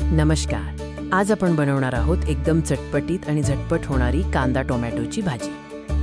नमस्कार. आज आपण बनवणार आहोत एकदम चटपटीत आणि झटपट होणारी कांदा टोमॅटोची भाजी.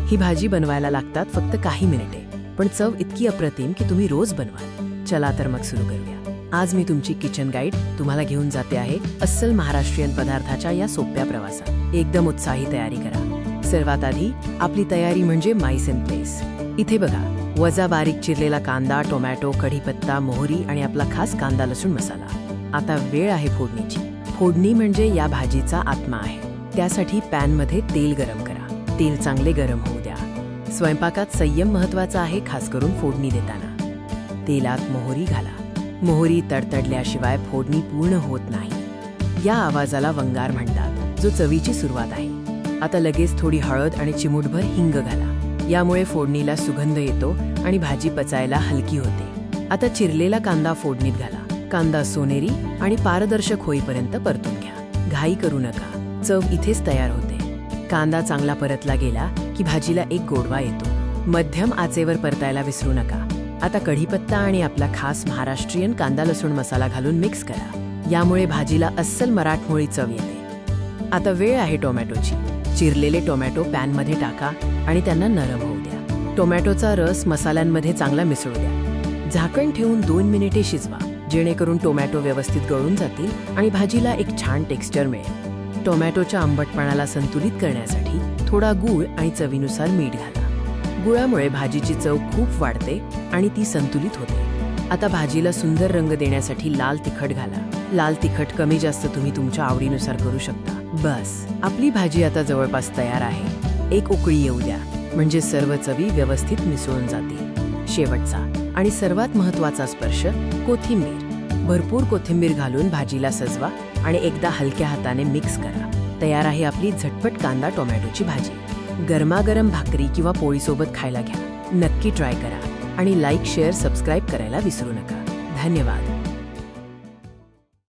ही भाजी बनवायला लागतात फक्त काही मिनिटे, पण चव इतकी अप्रतिम की तुम्ही रोज बनवाल. चला तर मग सुरू करूया. आज मी तुमची किचन गाईड तुम्हाला घेऊन जाते आहे अस्सल महाराष्ट्रीयन पदार्थाच्या या सोप्या प्रवासात. एकदम उत्साही तयारी करा. सर्वात आधी आपली तयारी म्हणजे माईस इन प्लेस. इथे बघा, वजा बारीक चिरलेला कांदा, टोमॅटो, कढीपत्ता, मोहरी आणि आपला खास कांदा लसूण मसाला. आता वेळ आहे फोडणीची. फोडणी म्हणजे या भाजीचा आत्मा आहे. त्यासाठी पॅनमध्ये तेल गरम करा. तेल चांगले गरम होऊ द्या. स्वयंपाकात संयम महत्वाचा आहे, खास करून फोडणी देताना. तेलात मोहरी घाला. मोहरी तडतडल्याशिवाय फोडणी पूर्ण होत नाही. या आवाजाला वंगार म्हणतात, जो चवीची सुरुवात आहे. आता लगेच थोडी हळद आणि चिमूटभर हिंग घाला. यामुळे फोडणीला सुगंध येतो आणि भाजी पचायला हलकी होते. आता चिरलेला कांदा फोडणीत घाला. कांदा सोनेरी आणि पारदर्शक होईपर्यंत परतून घ्या. घाई करू नका, चव इथेच तयार होते. कांदा चांगला परतला गेला की भाजीला एक गोडवा येतो. मध्यम आचेवर परतायला विसरू नका. आता कढीपत्ता आणि आपला खास महाराष्ट्रीयन कांदा लसूण मसाला घालून मिक्स करा. यामुळे भाजीला अस्सल मराठमोळी चव येते. आता वेळ आहे टोमॅटोची. चिरलेले टोमॅटो पॅनमध्ये टाका आणि त्यांना नरम होऊ द्या. टोमॅटोचा रस मसाल्यांमध्ये चांगला मिसळू द्या. झाकण ठेवून 2 मिनिटे शिजवा, जेणेकरून टोमॅटो व्यवस्थित गळून जातील आणि भाजीला एक छान टेक्स्चर मिळेल. टोमॅटोच्या आंबटपणाला संतुलित करण्यासाठी थोडा गूळ आणि चवीनुसार मीठ घाला. गुळामुळे भाजीची चव खूप वाढते आणि ती संतुलित होते. आता भाजीला सुंदर रंग देण्यासाठी लाल तिखट घाला. लाल तिखट कमी जास्त तुम्ही तुमच्या आवडीनुसार करू शकता. बस, आपली भाजी आता जवळपास तयार आहे. एक उकळी येऊ द्या, म्हणजे सर्व चवी व्यवस्थित मिसळून जातील. शेवटचा आणि सर्वात महत्त्वाचा स्पर्श, कोथिंबीर. भरपूर कोथिंबीर घालून भाजीला सजवा आणि एकदा हलक्या हाताने मिक्स करा. तयार आहे आपली झटपट कांदा टोमॅटोची भाजी. गरमागरम भाकरी किंवा पोळीसोबत खायला घ्या. नक्की ट्राय करा आणि लाईक, शेअर, सबस्क्राईब करायला विसरू नका. धन्यवाद.